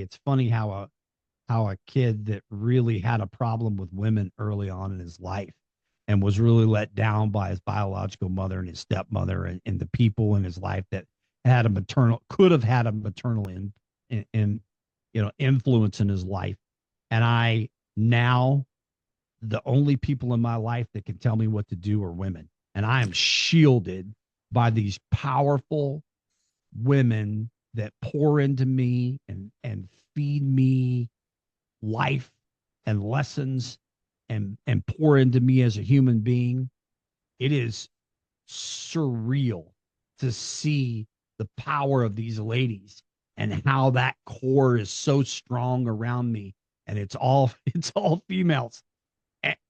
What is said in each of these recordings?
it's funny how a kid that really had a problem with women early on in his life and was really let down by his biological mother and his stepmother and the people in his life that had a maternal could have had a maternal in influence in his life. And I now the only people in my life that can tell me what to do are women. And I am shielded by these powerful women that pour into me and feed me life and lessons and pour into me as a human being. It is surreal to see the power of these ladies and how that core is so strong around me, and it's all females.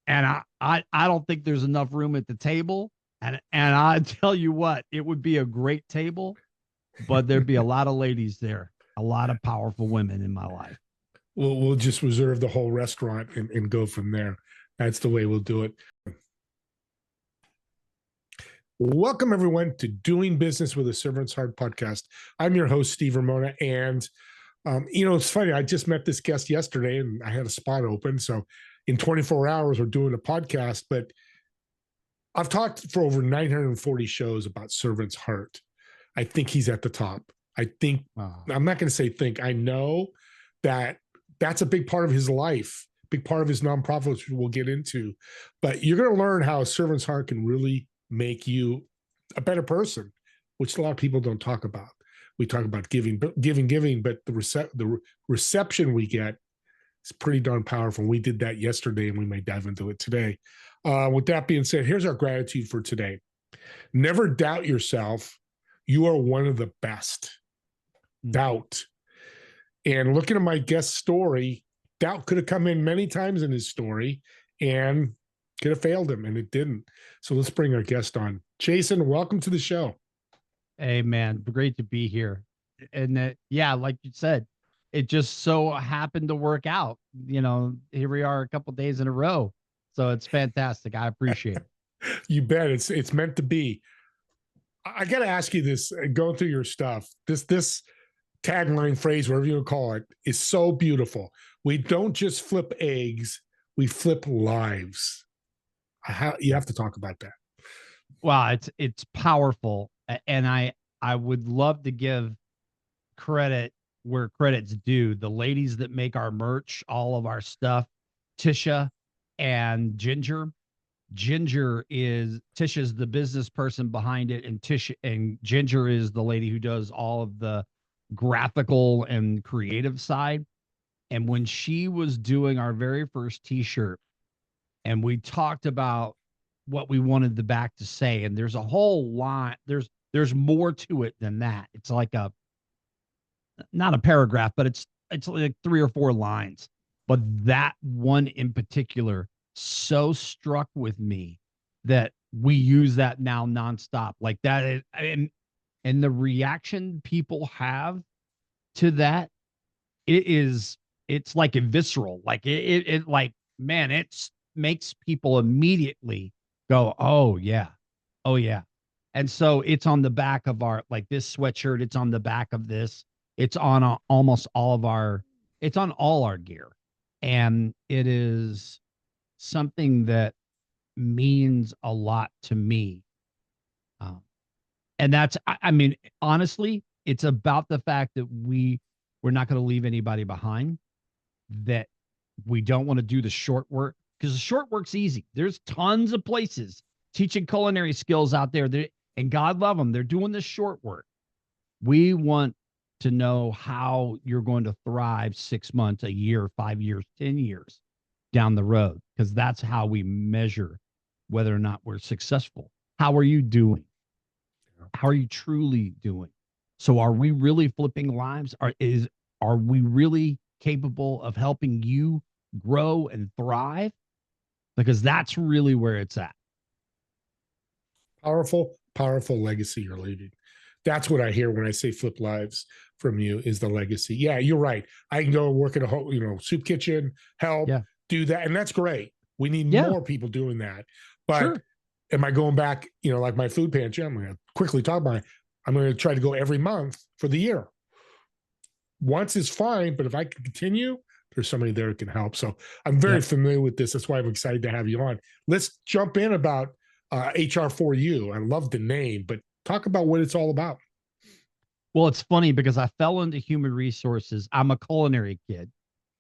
And I don't think there's enough room at the table, and I tell you what, it would be a great table, but there'd be a lot of ladies there, a lot of powerful women in my life. We'll just reserve the whole restaurant and go from there. That's the way we'll do it. Welcome, everyone, to Doing Business with a Servant's Heart podcast. I'm your host, Steve Ramona. And, it's funny. I just met this guest yesterday and I had a spot open. So in 24 hours, we're doing a podcast. But I've talked for over 940 shows about Servant's Heart. I think he's at the top. I think, I'm not going to say think, I know that that's a big part of his life, big part of his nonprofit, which we'll get into. But you're going to learn how a servant's heart can really make you a better person, which a lot of people don't talk about. We talk about giving, but the reception we get is pretty darn powerful. We did that yesterday, and we may dive into it today. With that being said, here's our gratitude for today. Never doubt yourself. You are one of the best. Doubt. And looking at my guest story, doubt could have come in many times in his story and could have failed him, and it didn't. So let's bring our guest on. Chason, welcome to the show. Hey, man, great to be here. And like you said, it just so happened to work out. Here we are a couple of days in a row. So it's fantastic. I appreciate it. You bet. It's meant to be. I got to ask you this, going through your stuff, this tagline phrase, whatever you call it, is so beautiful. We don't just flip eggs, we flip lives. You have to talk about that. Well, it's powerful. And I would love to give credit where credit's due. The ladies that make our merch, all of our stuff, Tisha and Ginger. Tisha's the business person behind it, and Ginger is the lady who does all of the graphical and creative side. And when she was doing our very first t-shirt, and we talked about what we wanted the back to say, and there's a whole line, there's more to it than that. It's like not a paragraph, but it's like 3 or 4 lines. But that one in particular so struck with me that we use that now nonstop. Like that is, and the reaction people have to that, it's like a visceral, like it like, man, it makes people immediately go, oh yeah. And so it's on the back of our, like this sweatshirt, it's on the back of this, it's on almost all of it's on all our gear. And it is something that means a lot to me. And that's, I mean, honestly, it's about the fact that we're not going to leave anybody behind, that we don't want to do the short work, because the short work's easy. There's tons of places teaching culinary skills out there, and God love them, they're doing the short work. We want to know how you're going to thrive 6 months, a year, 5 years, 10 years down the road, because that's how we measure whether or not we're successful. How are you doing? How are you truly doing? So are we really flipping lives? Are we really capable of helping you grow and thrive? Because that's really where it's at. Powerful legacy you're leaving. That's what I hear when I say flip lives from you, is the legacy. Yeah, you're right. I can go work at a whole, soup kitchen, help, do that. And that's great. We need more people doing that. But am I going back, like my food pantry? I'm going to quickly talk about it. I'm going to try to go every month for the year. once is fine, but if I can continue, there's somebody there that can help. So I'm very Yep. familiar with this. That's why I'm excited to have you on. Let's jump in about HR4U. I love the name, but talk about what it's all about. Well, it's funny because I fell into human resources. I'm a culinary kid,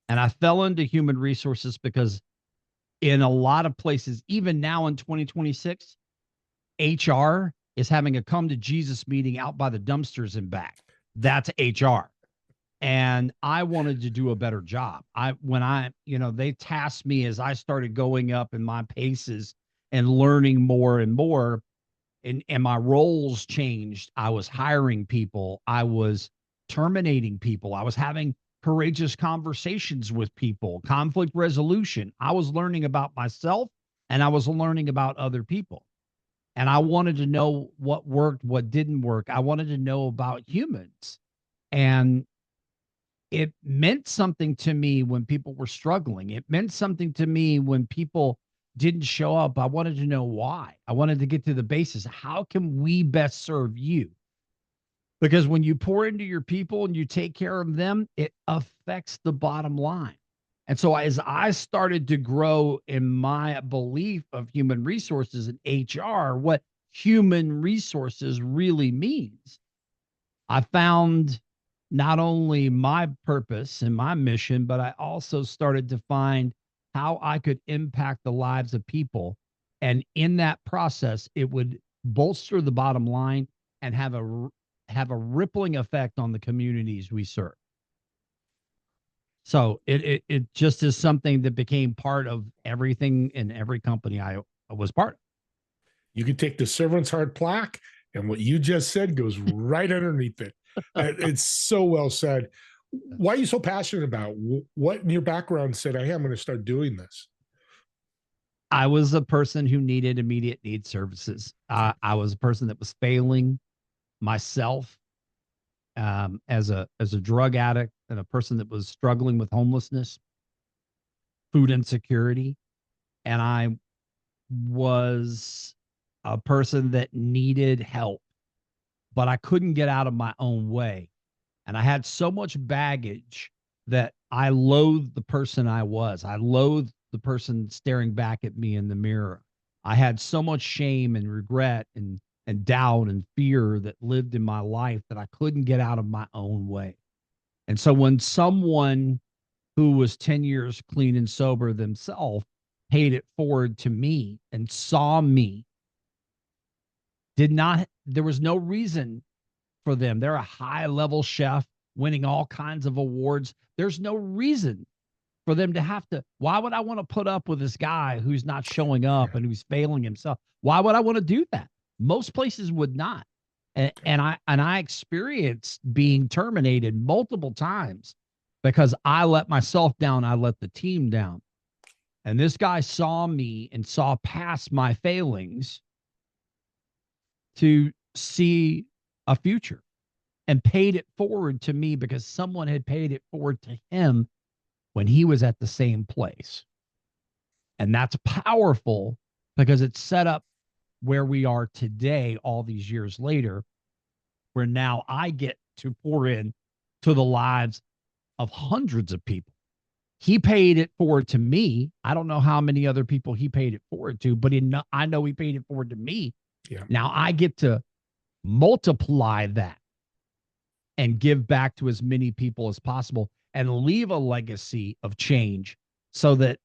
and I fell into human resources because in a lot of places, even now in 2026, HR is having a come to Jesus meeting out by the dumpsters and back. That's HR. And I wanted to do a better job. They tasked me as I started going up in my paces and learning more and more, and my roles changed. I was hiring people, I was terminating people, I was having courageous conversations with people, conflict resolution. I was learning about myself and I was learning about other people. And I wanted to know what worked, what didn't work. I wanted to know about humans. And it meant something to me when people were struggling. It meant something to me when people didn't show up. I wanted to know why. I wanted to get to the basis. How can we best serve you? Because when you pour into your people and you take care of them, it affects the bottom line. And so as I started to grow in my belief of human resources and HR, what human resources really means, I found not only my purpose and my mission, but I also started to find how I could impact the lives of people. And in that process, it would bolster the bottom line and have a rippling effect on the communities we serve. So it just is something that became part of everything in every company I was part of. You can take the servant's heart plaque, and what you just said goes right underneath it. It's so well said. Why are you so passionate about what in your background said, hey, I'm going to start doing this? I was a person who needed immediate need services. I was a person that was failing myself, as a drug addict and a person that was struggling with homelessness, food insecurity, and I was a person that needed help, but I couldn't get out of my own way. And I had so much baggage that I loathed the person I was. I loathed the person staring back at me in the mirror. I had so much shame and regret and doubt and fear that lived in my life that I couldn't get out of my own way. And so when someone who was 10 years clean and sober themselves paid it forward to me and saw me, did not, there was no reason for them. They're a high level chef winning all kinds of awards. There's no reason for them to have to. Why would I want to put up with this guy who's not showing up Yeah. and who's failing himself? Why would I want to do that? Most places would not. And I experienced being terminated multiple times because I let myself down. I let the team down. And this guy saw me and saw past my failings to see a future and paid it forward to me because someone had paid it forward to him when he was at the same place. And that's powerful because it's set up where we are today, all these years later, where now I get to pour in to the lives of hundreds of people. He paid it forward to me. I don't know how many other people he paid it forward to, but I know he paid it forward to me. Yeah. Now I get to multiply that and give back to as many people as possible and leave a legacy of change so that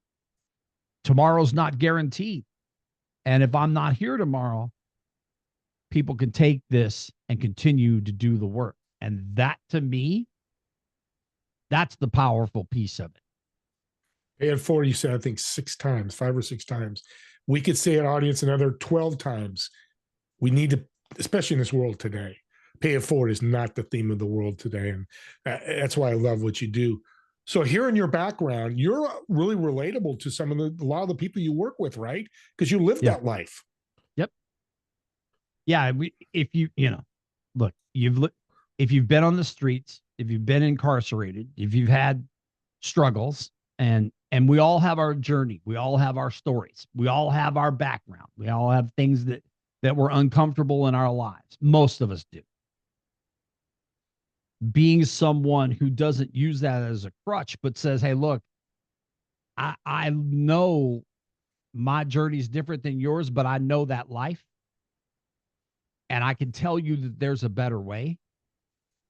tomorrow's not guaranteed. And if I'm not here tomorrow, people can take this and continue to do the work. And that to me, that's the powerful piece of it. And four, you said, I think 6 times, 5 or 6 times. We could say an audience another 12 times. We need to, especially in this world today, pay it forward is not the theme of the world today. And that's why I love what you do. So hearing your background, you're really relatable to a lot of the people you work with, right? Because you lived Yeah. that life. Yep. Yeah. If look, if you've been on the streets, if you've been incarcerated, if you've had struggles, and we all have our journey, we all have our stories, we all have our background, we all have things that were uncomfortable in our lives. Most of us do. being someone who doesn't use that as a crutch, but says, hey, look, I know my journey is different than yours, but I know that life. And I can tell you that there's a better way.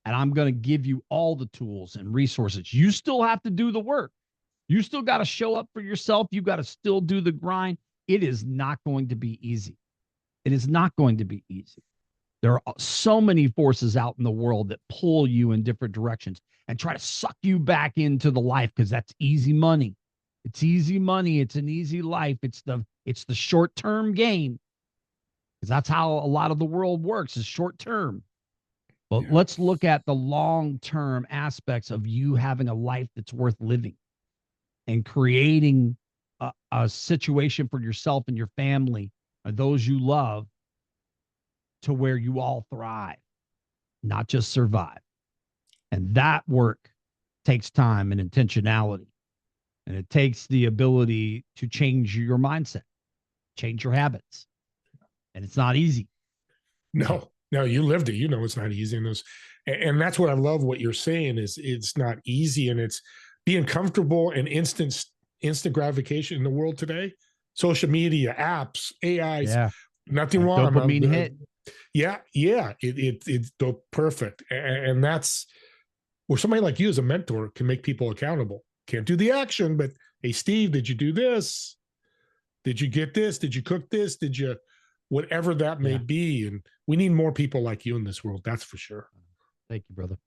And I'm going to give you all the tools and resources. You still have to do the work. You still got to show up for yourself. You got to still do the grind. It is not going to be easy. It is not going to be easy. There are so many forces out in the world that pull you in different directions and try to suck you back into the life because that's easy money. It's easy money. It's an easy life. It's the short-term game because that's how a lot of the world works is short-term. But Yeah. let's look at the long-term aspects of you having a life that's worth living and creating a situation for yourself and your family or those you love to where you all thrive, not just survive. And that work takes time and intentionality. And it takes the ability to change your mindset, change your habits. And it's not easy. No, no, you lived it. You know, it's not easy. And that's what I love. What you're saying is it's not easy, and it's being comfortable and instant gratification in the world today. Social media, apps, AIs, Yeah. nothing That wrong. dopamine hit. Yeah. It's perfect, and that's where somebody like you as a mentor can make people accountable. Can't do the action, but hey, Steve, did you do this? Did you get this? Did you cook this? Did you, whatever that may Yeah. be? And we need more people like you in this world. That's for sure. Thank you, brother.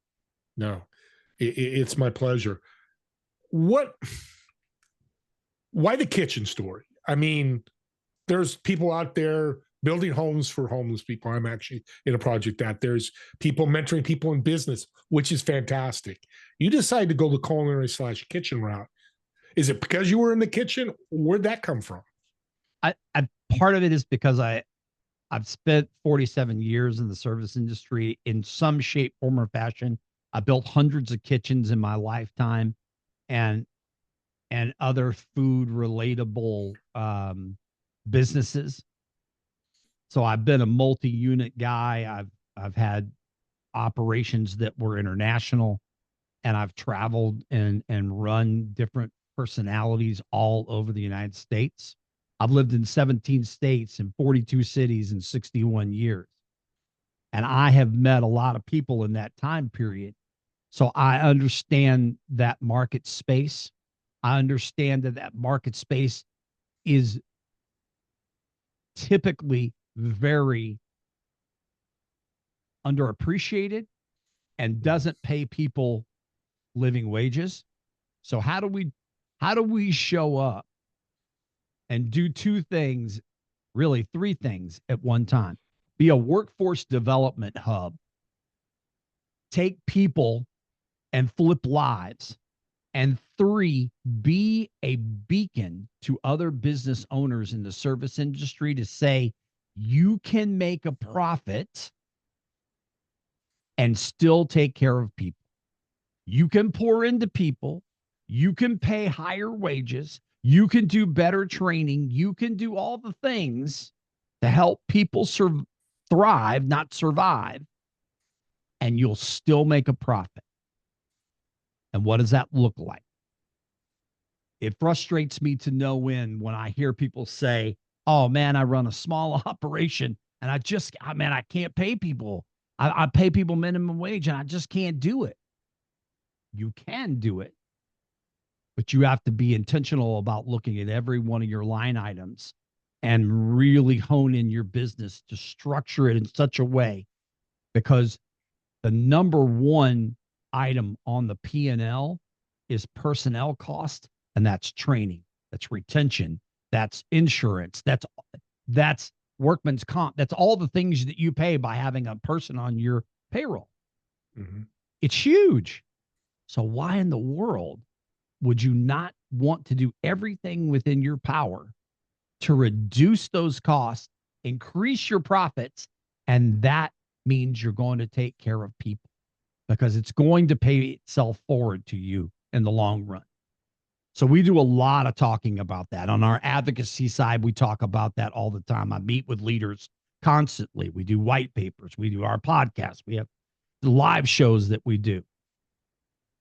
No, it's my pleasure. What, why the kitchen story? I mean, there's people out there building homes for homeless people. I'm actually in a project that there's people mentoring people in business, which is fantastic. You decide to go the culinary/kitchen route. Is it because you were in the kitchen? Where'd that come from? I part of it is because I've spent 47 years in the service industry in some shape, form, or fashion. I built hundreds of kitchens in my lifetime and other food relatable businesses. So I've been a multi-unit guy. I've had operations that were international, and I've traveled and run different personalities all over the United States. I've lived in 17 states and 42 cities in 61 years. And I have met a lot of people in that time period. So I understand that market space. I understand that that market space is typically very underappreciated and doesn't pay people living wages. So how do we show up and do two things, really three things at one time? Be a workforce development hub, take people and flip lives. And three, be a beacon to other business owners in the service industry to say, you can make a profit and still take care of people. You can pour into people. You can pay higher wages. You can do better training. You can do all the things to help people thrive, not survive, and you'll still make a profit. And what does that look like? It frustrates me to no end when I hear people say, oh man, I run a small operation and man, I can't pay people. I pay people minimum wage and I just can't do it. You can do it, but you have to be intentional about looking at every one of your line items and really hone in your business to structure it in such a way, because the number one item on the P&L is personnel cost, and that's training, that's retention, that's insurance, that's workman's comp, that's all the things that you pay by having a person on your payroll. Mm-hmm. It's huge. So why in the world would you not want to do everything within your power to reduce those costs, increase your profits, and that means you're going to take care of people because it's going to pay itself forward to you in the long run. So we do a lot of talking about that. On our advocacy side, we talk about that all the time. I meet with leaders constantly. We do white papers. We do our podcast. We have live shows that we do.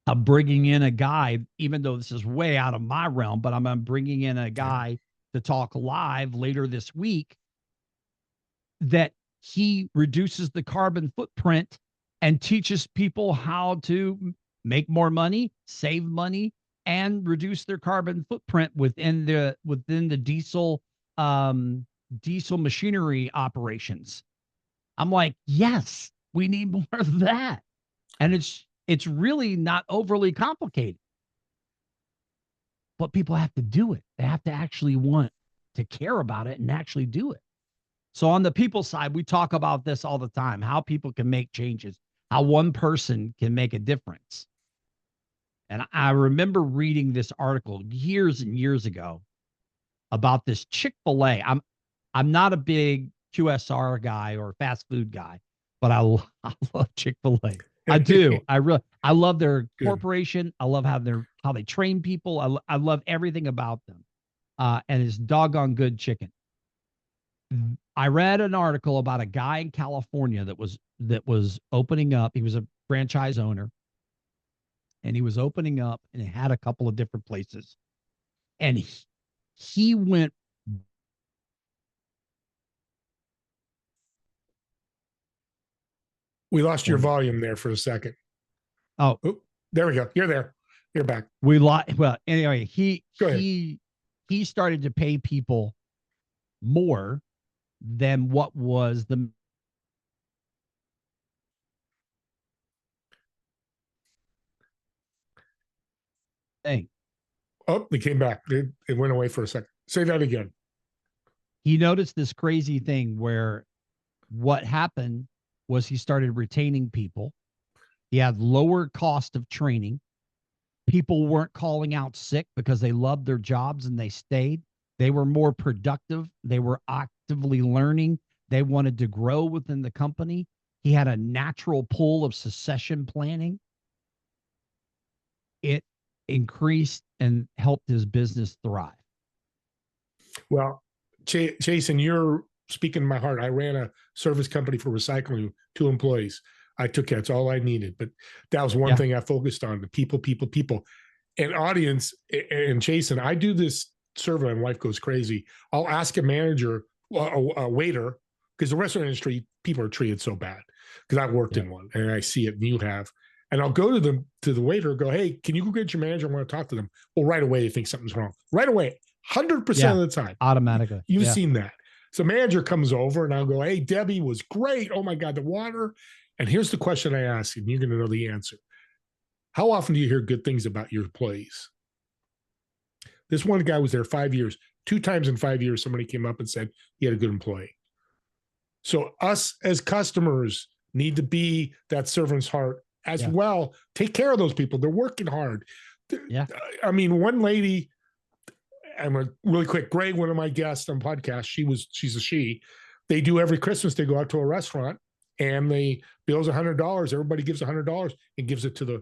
I'm bringing in a guy, even though this is way out of my realm, but I'm bringing in a guy to talk live later this week that he reduces the carbon footprint and teaches people how to make more money, save money, and reduce their carbon footprint within the diesel machinery operations. I'm like, yes, we need more of that. And it's really not overly complicated. But people have to do it. They have to actually want to care about it and actually do it. So on the people side, we talk about this all the time, how people can make changes, how one person can make a difference. And I remember reading this article years and years ago about this Chick-fil-A. I'm not a big QSR guy or fast food guy, but I love Chick-fil-A. I do. I love their corporation. I love how they train people. I love everything about them. And it's doggone good chicken. I read an article about a guy in California that was opening up. He was a franchise owner, and he was opening up, and it had a couple of different places. And he went. We lost your volume there for a second. Oh, there we go. You're there. You're back. Well, anyway, he started to pay people more than what was the thing. Oh, they came back. It went away for a second. Say that again. He noticed this crazy thing where what happened was he started retaining people. He had lower cost of training. People weren't calling out sick because they loved their jobs and they stayed. They were more productive. They were actively learning. They wanted to grow within the company. He had a natural pull of succession planning. It increased and helped his business thrive. Well, Chason, you're speaking my heart. I ran a service company for recycling, 2 employees. I took care. That's all I needed. But that was one thing I focused on, the people. And audience, and Chason, I do this survey and wife goes crazy. I'll ask a manager, a waiter, because the restaurant industry, people are treated so bad. Because I've worked in one and I see it and you have. And I'll go to the waiter, go, hey, can you go get your manager? I want to talk to them. Well, right away, they think something's wrong. Right away, 100% of the time. Automatically. You've seen that. So manager comes over and I'll go, hey, Debbie was great. Oh my God, the water. And here's the question I ask you, and you're going to know the answer. How often do you hear good things about your employees? This one guy was there 5 years. 2 times in 5 years, somebody came up and said he had a good employee. So us as customers need to be that servant's heart as well. Take care of those people. They're working hard. I mean, one lady, I'm really quick, Greg, one of my guests on podcast, she's a she. They do every Christmas, they go out to a restaurant and they bills $100. Everybody gives $100 and gives it to the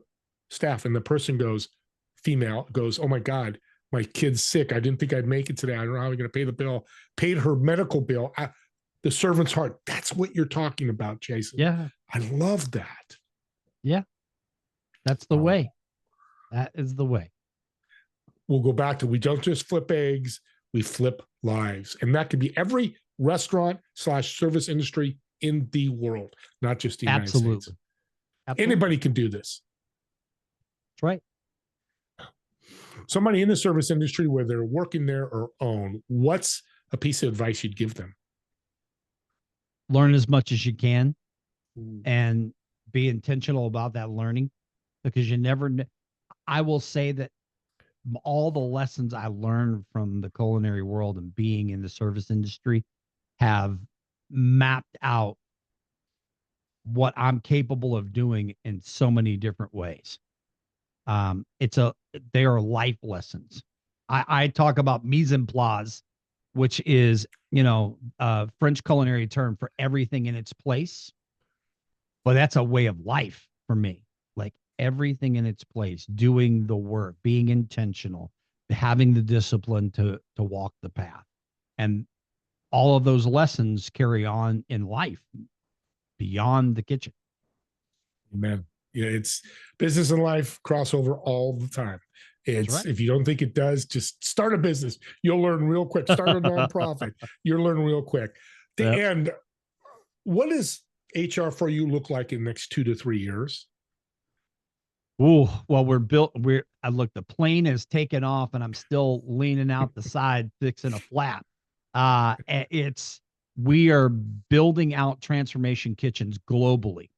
staff. And the person goes, female, goes, oh my God, my kid's sick. I didn't think I'd make it today. I don't know how I'm going to pay the bill. Paid her medical bill. The servant's heart. That's what you're talking about, Jason. Yeah. I love that. Yeah. That's the way. That is the way. We'll go back to, we don't just flip eggs, we flip lives. And that could be every restaurant/service industry in the world, not just the United States. Absolutely. Anybody can do this. That's right. Somebody in the service industry, whether they're working there or own, what's a piece of advice you'd give them? Learn as much as you can and be intentional about that learning, because you never know. I will say that all the lessons I learned from the culinary world and being in the service industry have mapped out what I'm capable of doing in so many different ways. They are life lessons. I talk about mise en place, which is, a French culinary term for everything in its place. But that's a way of life for me. Like everything in its place, doing the work, being intentional, having the discipline to walk the path. And all of those lessons carry on in life beyond the kitchen. Amen. Yeah, it's business and life crossover all the time. That's It's right. if you don't think it does, just start a business. You'll learn real quick. Start a nonprofit. You'll learn real quick. Yep. And what does HR for you look like in the next 2 to 3 years? Oh, well, we're built. I look, the plane is taken off and I'm still leaning out the side, fixing a flap. We are building out transformation kitchens globally.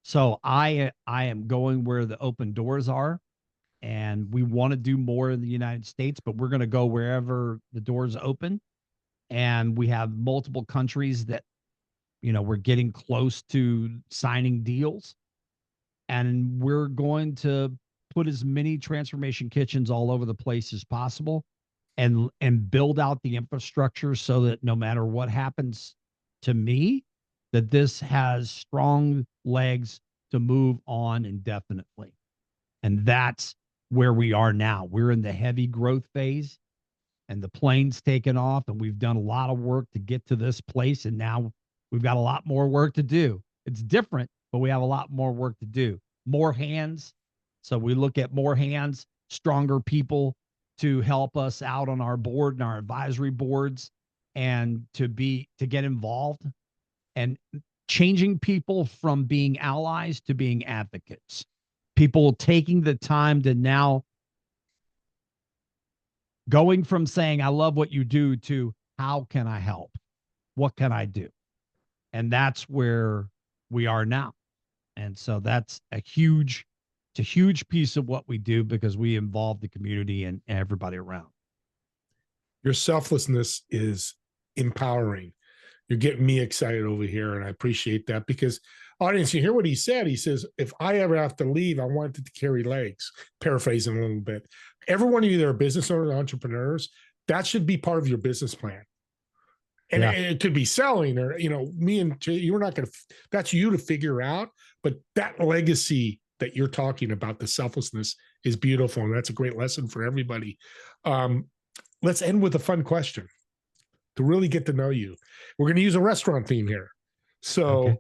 So I am going where the open doors are, and we want to do more in the United States, but we're going to go wherever the doors open. And we have multiple countries that, we're getting close to signing deals, and we're going to put as many transformation kitchens all over the place as possible, and build out the infrastructure so that no matter what happens to me, that this has strong legs to move on indefinitely. And that's where we are now. We're in the heavy growth phase, and the plane's taken off, and we've done a lot of work to get to this place, and now we've got a lot more work to do. It's different, but we have a lot more work to do. More hands. So we look at more hands, stronger people to help us out on our board and our advisory boards, and to get involved, and changing people from being allies to being advocates. People taking the time to now going from saying, I love what you do, to how can I help? What can I do? And that's where we are now. And so it's a huge piece of what we do, because we involve the community and everybody around. Your selflessness is empowering. You're getting me excited over here, and I appreciate that because, audience, you hear what he said. He says, if I ever have to leave, I want it to carry legs. Paraphrasing a little bit. Every one of you that are business owners, entrepreneurs, that should be part of your business plan. And Yeah. it could be selling, or, me and Jay, you're not going to, that's you to figure out. But that legacy that you're talking about, the selflessness, is beautiful. And that's a great lesson for everybody. Um, let's end with a fun question to really get to know you. We're going to use a restaurant theme here. Okay. So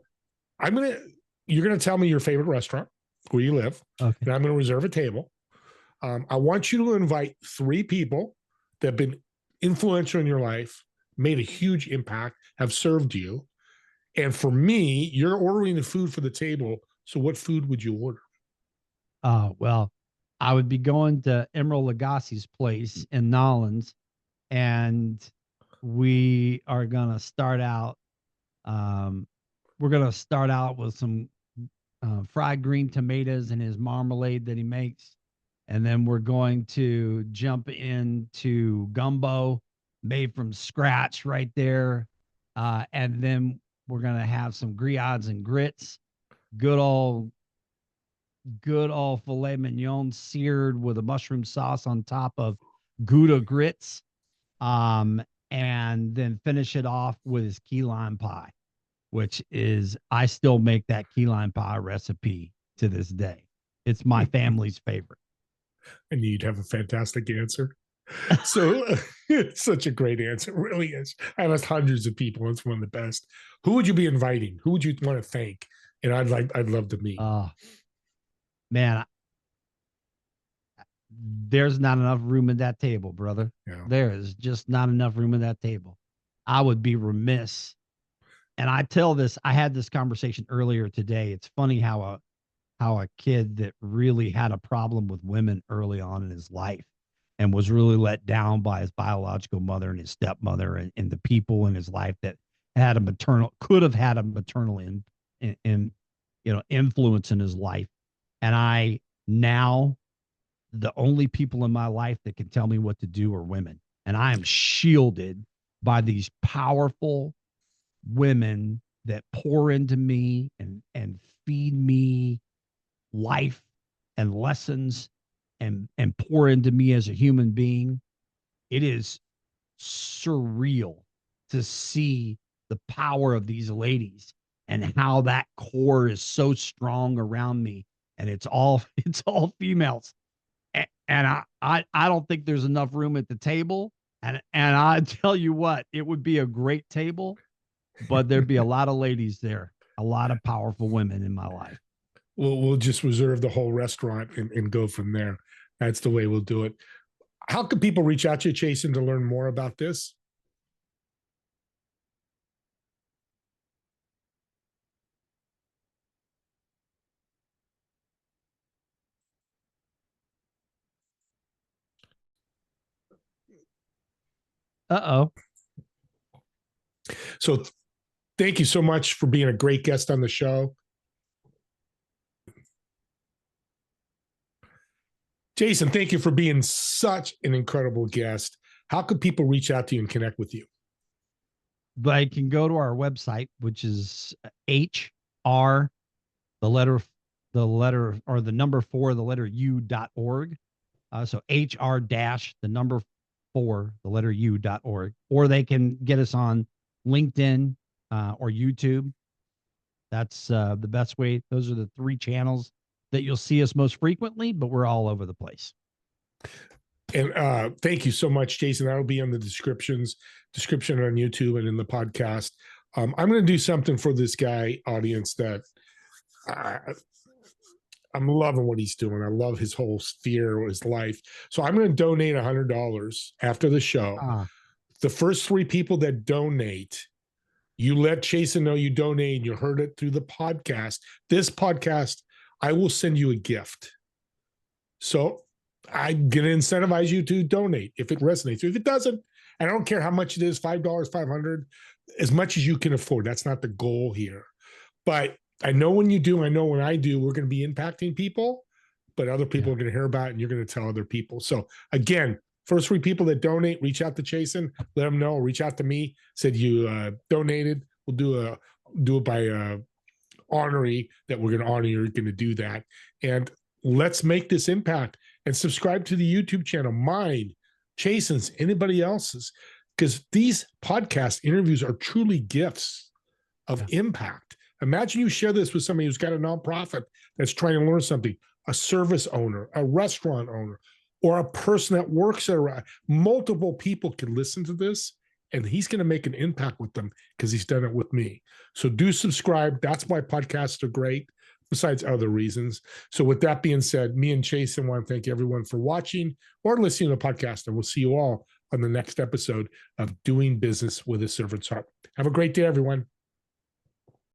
you're going to tell me your favorite restaurant, where you live, Okay. and I'm going to reserve a table. I want you to invite 3 people that have been influential in your life, made a huge impact, have served you. And for me, you're ordering the food for the table. So what food would you order? Well, I would be going to Emerald Lagasse's place in Nolens, and we are going to start out. Um, we're going to start out with some fried green tomatoes and his marmalade that he makes. And then we're going to jump into gumbo made from scratch right there. And then we're going to have some griots and grits, good old, good old filet mignon seared with a mushroom sauce on top of Gouda grits. And then finish it off with his key lime pie, which is, I still make that key lime pie recipe to this day. It's my family's favorite. And you'd have a fantastic answer. So it's such a great answer. It really is. I've asked hundreds of people. It's one of the best. Who would you be inviting? Who would you want to thank? And I'd love to meet. Man, there's not enough room at that table, brother. Yeah. There is just not enough room at that table. I would be remiss. And I had this conversation earlier today. It's funny how a kid that really had a problem with women early on in his life, and was really let down by his biological mother and his stepmother, and the people in his life that could have had a maternal influence in his life. And now the only people in my life that can tell me what to do are women. And I am shielded by these powerful women that pour into me and feed me life and lessons, and pour into me as a human being. It is surreal to see the power of these ladies, and how that core is so strong around me, and it's all it's all females. And I don't think there's enough room at the table. And I tell you what, it would be a great table, but there'd be a lot of ladies there, a lot of powerful women in my life. we'll just reserve the whole restaurant and go from there. That's the way we'll do it. How can people reach out to you, Chason, to learn more about this? Uh-oh. So thank you so much for being a great guest on the show. Chason, thank you for being such an incredible guest. How can people reach out to you and connect with you? They can go to our website, which is HR, the letter or the number 4, the letter U.org. So HR dash the number 4, the letter U.org. Or they can get us on LinkedIn or YouTube. That's the best way. Those are the 3 channels that you'll see us most frequently, but we're all over the place. And thank you so much, Chason. That'll be in the description on YouTube and in the podcast. I'm going to do something for this guy audience that I'm loving what he's doing. I love his whole sphere, his life. So I'm going to donate $100 after the show. The first 3 people that donate, you let Chason know you donate and you heard it through the podcast. This podcast, I will send you a gift. So I'm going to incentivize you to donate if it resonates. If it doesn't, I don't care how much it is, $5, $500, as much as you can afford. That's not the goal here. But I know when you do, I know when I do, we're going to be impacting people, but other people are going to hear about it and you're going to tell other people. So again, first 3 people that donate, reach out to Chason, let them know, reach out to me, said you donated. We'll do it by honoring that we're going to honor you're going to do that. And let's make this impact. And subscribe to the YouTube channel, mine, Chason's, anybody else's, because these podcast interviews are truly gifts of impact. Imagine you share this with somebody who's got a nonprofit that's trying to learn something, a service owner, a restaurant owner, or a person that works at multiple people can listen to this, and he's going to make an impact with them because he's done it with me. So do subscribe. That's why podcasts are great, besides other reasons. So with that being said, me and Chason want to thank everyone for watching or listening to the podcast, and we'll see you all on the next episode of Doing Business with a Servant's Heart. Have a great day, everyone.